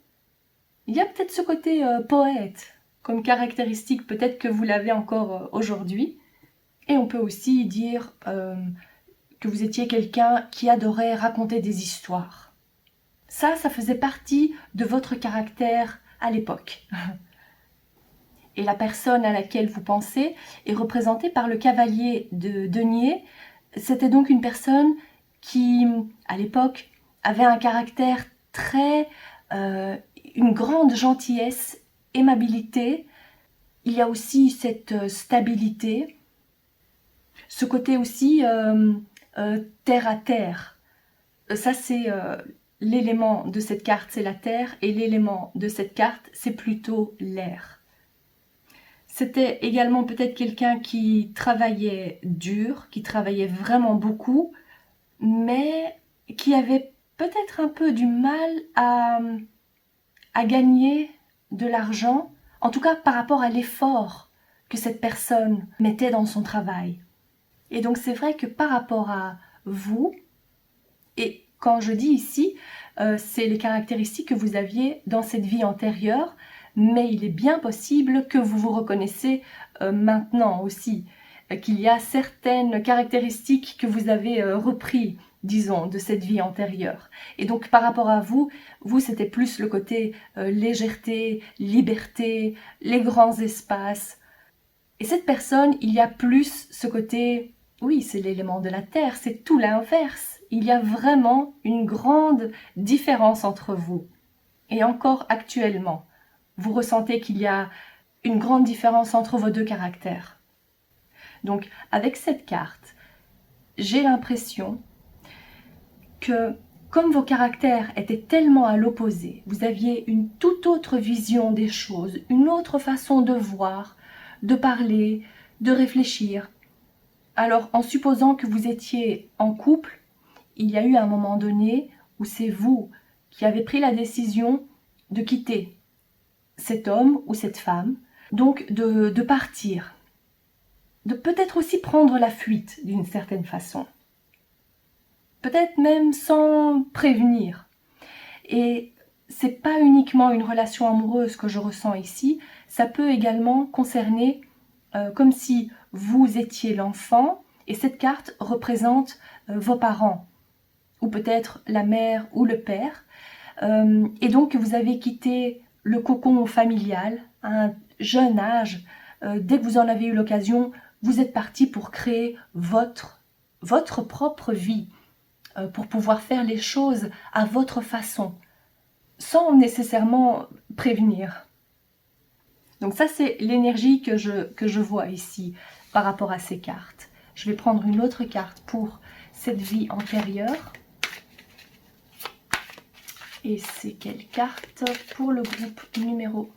Il y a peut-être ce côté poète comme caractéristique, peut-être que vous l'avez encore aujourd'hui. Et on peut aussi dire que vous étiez quelqu'un qui adorait raconter des histoires. Ça faisait partie de votre caractère à l'époque. Et la personne à laquelle vous pensez est représentée par le cavalier de denier. C'était donc une personne qui, à l'époque, avait un caractère très... une grande gentillesse, aimabilité. Il y a aussi cette stabilité. Ce côté aussi terre à terre. Ça, c'est l'élément de cette carte, c'est la terre, et l'élément de cette carte, c'est plutôt l'air. C'était également peut-être quelqu'un qui travaillait dur, qui travaillait vraiment beaucoup, mais qui avait peut-être un peu du mal à gagner de l'argent, en tout cas par rapport à l'effort que cette personne mettait dans son travail. Et donc c'est vrai que par rapport à vous, et quand je dis ici, c'est les caractéristiques que vous aviez dans cette vie antérieure, mais il est bien possible que vous vous reconnaissez maintenant aussi, qu'il y a certaines caractéristiques que vous avez repris, disons, de cette vie antérieure. Et donc par rapport à vous, c'était plus le côté légèreté, liberté, les grands espaces. Et cette personne, il y a plus ce côté, oui, c'est l'élément de la terre, c'est tout l'inverse. Il y a vraiment une grande différence entre vous. Et encore actuellement, vous ressentez qu'il y a une grande différence entre vos deux caractères. Donc, avec cette carte, j'ai l'impression que, comme vos caractères étaient tellement à l'opposé, vous aviez une toute autre vision des choses, une autre façon de voir, de parler, de réfléchir. Alors, en supposant que vous étiez en couple, il y a eu un moment donné où c'est vous qui avez pris la décision de quitter cet homme ou cette femme, donc de partir, de peut-être aussi prendre la fuite d'une certaine façon, peut-être même sans prévenir. Et c'est pas uniquement une relation amoureuse que je ressens ici, ça peut également concerner comme si vous étiez l'enfant et cette carte représente vos parents, ou peut-être la mère ou le père, et donc vous avez quitté le cocon familial à un jeune âge. Dès que vous en avez eu l'occasion, vous êtes parti pour créer votre propre vie, pour pouvoir faire les choses à votre façon, sans nécessairement prévenir. Donc ça, c'est l'énergie que je vois ici par rapport à ces cartes. Je vais prendre une autre carte pour cette vie antérieure. Et c'est quelle carte pour le groupe numéro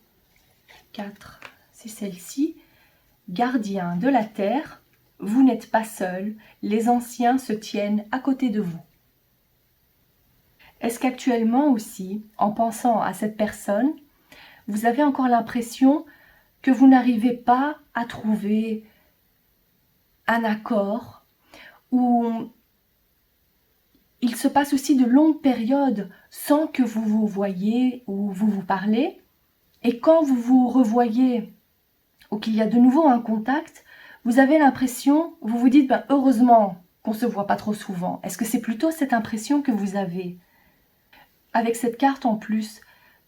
4? C'est celle-ci. Gardien de la terre, vous n'êtes pas seul, les anciens se tiennent à côté de vous. Est-ce qu'actuellement aussi, en pensant à cette personne, vous avez encore l'impression que vous n'arrivez pas à trouver un accord, ou il se passe aussi de longues périodes sans que vous vous voyez ou vous vous parlez, et quand vous vous revoyez ou qu'il y a de nouveau un contact, vous avez l'impression, vous vous dites heureusement qu'on ne se voit pas trop souvent. Est-ce que c'est plutôt cette impression que vous avez? Avec cette carte en plus,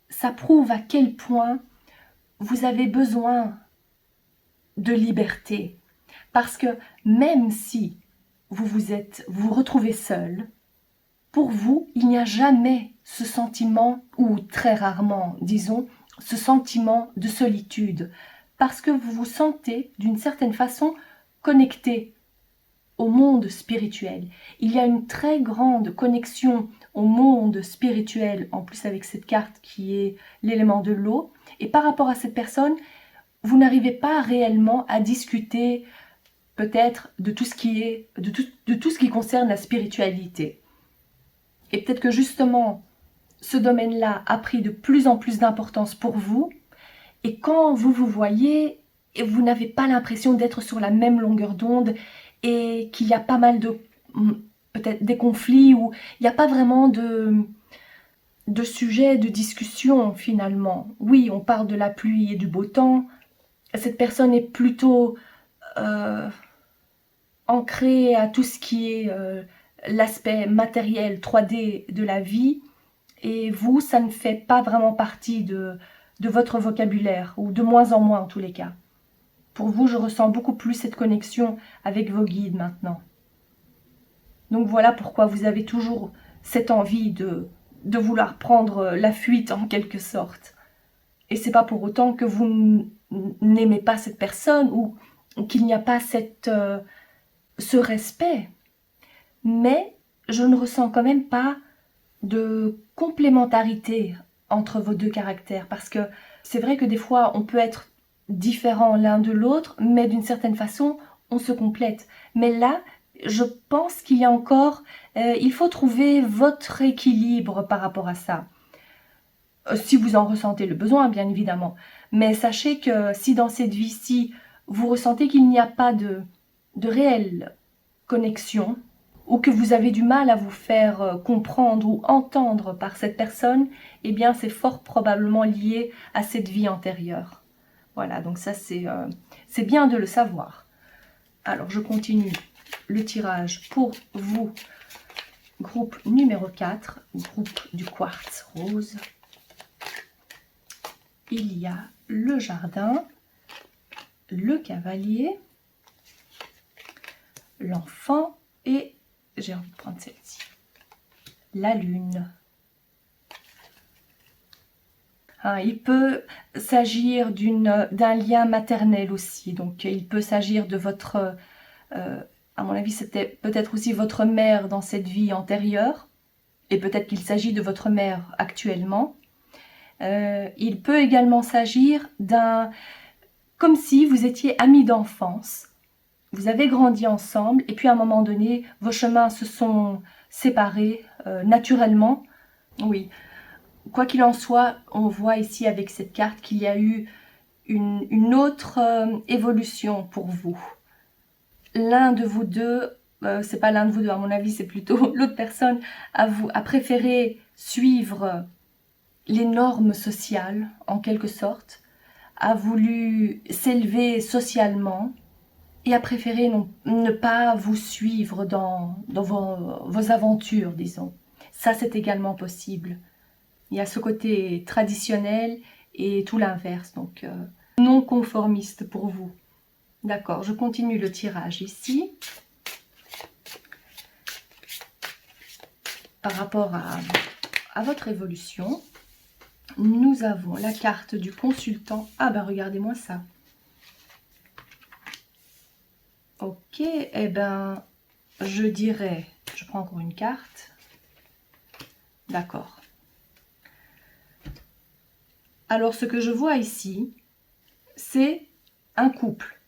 ça prouve à quel point vous avez besoin de liberté. Parce que même si vous vous retrouvez seul, pour vous, il n'y a jamais ce sentiment, ou très rarement, disons, ce sentiment de solitude. Parce que vous vous sentez, d'une certaine façon, connecté au monde spirituel. Il y a une très grande connexion au monde spirituel, en plus avec cette carte qui est l'élément de l'eau. Et par rapport à cette personne, vous n'arrivez pas réellement à discuter peut-être de tout ce qui concerne la spiritualité. Et peut-être que justement, ce domaine-là a pris de plus en plus d'importance pour vous. Et quand vous vous voyez, vous n'avez pas l'impression d'être sur la même longueur d'onde et qu'il y a pas mal de, peut-être des conflits, ou il n'y a pas vraiment de sujets de discussion finalement. Oui, on parle de la pluie et du beau temps. Cette personne est plutôt ancrée à tout ce qui est l'aspect matériel 3D de la vie. Et vous, ça ne fait pas vraiment partie de votre vocabulaire, ou de moins en moins en tous les cas. Pour vous, je ressens beaucoup plus cette connexion avec vos guides maintenant. Donc voilà pourquoi vous avez toujours cette envie de vouloir prendre la fuite en quelque sorte. Et c'est pas pour autant que vous n'aimez pas cette personne, ou qu'il n'y a pas ce respect, mais je ne ressens quand même pas de complémentarité entre vos deux caractères, parce que c'est vrai que des fois on peut être différents l'un de l'autre, mais d'une certaine façon on se complète. Mais là, je pense qu'il y a encore, il faut trouver votre équilibre par rapport à ça. Si vous en ressentez le besoin, bien évidemment. Mais sachez que si dans cette vie-ci, vous ressentez qu'il n'y a pas de réelle connexion, ou que vous avez du mal à vous faire comprendre ou entendre par cette personne, eh bien c'est fort probablement lié à cette vie antérieure. Voilà, donc ça c'est bien de le savoir. Alors je continue le tirage pour vous, groupe numéro 4, groupe du quartz rose. Il y a le jardin, le cavalier, l'enfant et, j'ai envie de prendre celle-ci, la lune. Il peut s'agir d'un lien maternel aussi, donc il peut s'agir de votre, à mon avis c'était peut-être aussi votre mère dans cette vie antérieure, et peut-être qu'il s'agit de votre mère actuellement. Il peut également s'agir comme si vous étiez amis d'enfance, vous avez grandi ensemble, et puis à un moment donné, vos chemins se sont séparés naturellement. Oui. Quoi qu'il en soit, on voit ici avec cette carte qu'il y a eu une autre évolution pour vous. L'un de vous deux, c'est pas l'un de vous deux à mon avis, c'est plutôt l'autre personne, a préféré suivre les normes sociales en quelque sorte, a voulu s'élever socialement et a préféré ne pas vous suivre dans vos aventures, disons. Ça c'est également possible. Il y a ce côté traditionnel et tout l'inverse, donc non conformiste pour vous. D'accord, je continue le tirage ici. Par rapport à votre évolution, nous avons la carte du consultant. Ah ben regardez-moi ça. Ok, eh ben je dirais, je prends encore une carte. D'accord. Alors, ce que je vois ici, c'est un couple.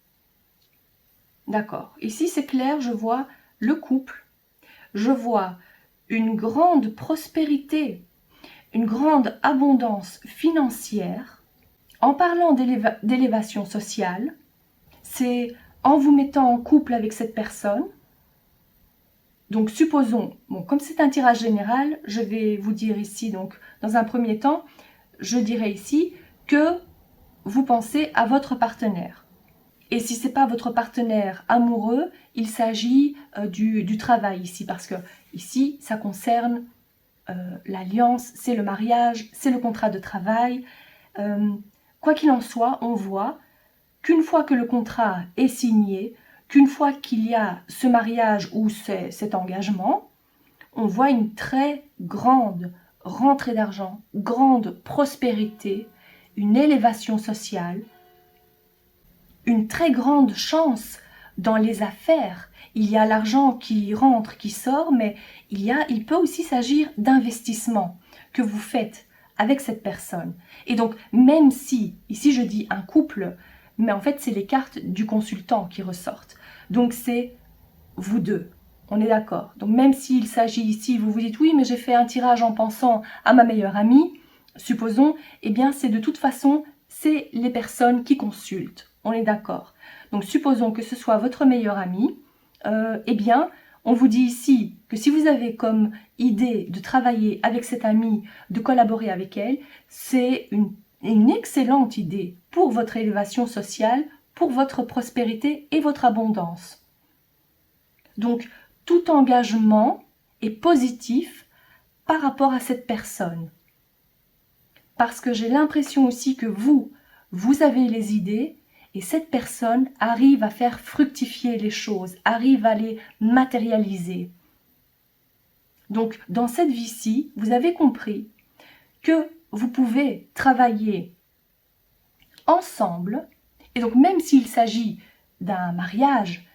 D'accord. Ici, c'est clair, je vois le couple. Je vois une grande prospérité, une grande abondance financière. En parlant d'élévation sociale, c'est en vous mettant en couple avec cette personne. Donc, supposons, bon, comme c'est un tirage général, je vais vous dire ici, donc, dans un premier temps, je dirais ici que vous pensez à votre partenaire. Et si ce n'est pas votre partenaire amoureux, il s'agit du travail ici, parce que ici, ça concerne l'alliance, c'est le mariage, c'est le contrat de travail. Quoi qu'il en soit, on voit qu'une fois que le contrat est signé, qu'une fois qu'il y a ce mariage ou cet engagement, on voit une très grande rentrée d'argent, grande prospérité, une élévation sociale, une très grande chance dans les affaires. Il y a l'argent qui rentre, qui sort, mais il peut aussi s'agir d'investissements que vous faites avec cette personne. Et donc, même si, ici je dis un couple, mais en fait c'est les cartes du consultant qui ressortent. Donc c'est vous deux. On est d'accord. Donc même s'il s'agit ici, vous vous dites oui, mais j'ai fait un tirage en pensant à ma meilleure amie, supposons, eh bien c'est de toute façon, c'est les personnes qui consultent. On est d'accord. Donc supposons que ce soit votre meilleure amie, eh bien on vous dit ici que si vous avez comme idée de travailler avec cette amie, de collaborer avec elle, c'est une excellente idée pour votre élévation sociale, pour votre prospérité et votre abondance. Donc, tout engagement est positif par rapport à cette personne. Parce que j'ai l'impression aussi que vous avez les idées et cette personne arrive à faire fructifier les choses, arrive à les matérialiser. Donc, dans cette vie-ci, vous avez compris que vous pouvez travailler ensemble. Et donc, même s'il s'agit d'un mariage,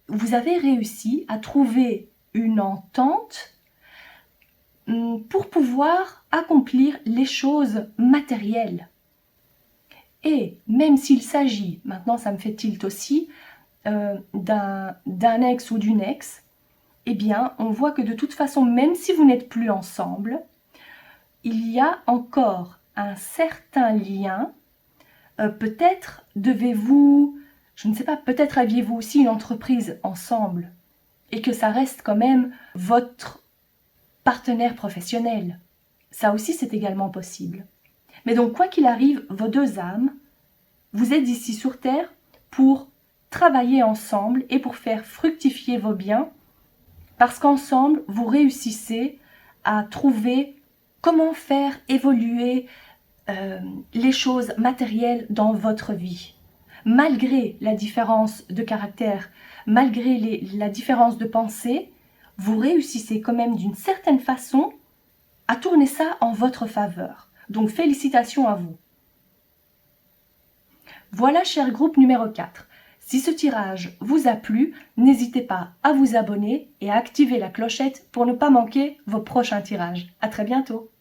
vous avez réussi à trouver une entente pour pouvoir accomplir les choses matérielles. Et même s'il s'agit, maintenant ça me fait tilt aussi, d'un ex ou d'une ex, eh bien on voit que de toute façon, même si vous n'êtes plus ensemble, il y a encore un certain lien. Peut-être devez-vous, je ne sais pas, peut-être aviez-vous aussi une entreprise ensemble et que ça reste quand même votre partenaire professionnel. Ça aussi, c'est également possible. Mais donc, quoi qu'il arrive, vos deux âmes, vous êtes ici sur Terre pour travailler ensemble et pour faire fructifier vos biens, parce qu'ensemble, vous réussissez à trouver comment faire évoluer les choses matérielles dans votre vie. Malgré la différence de caractère, malgré la différence de pensée, vous réussissez quand même d'une certaine façon à tourner ça en votre faveur. Donc félicitations à vous. Voilà, cher groupe numéro 4. Si ce tirage vous a plu, n'hésitez pas à vous abonner et à activer la clochette pour ne pas manquer vos prochains tirages. À très bientôt.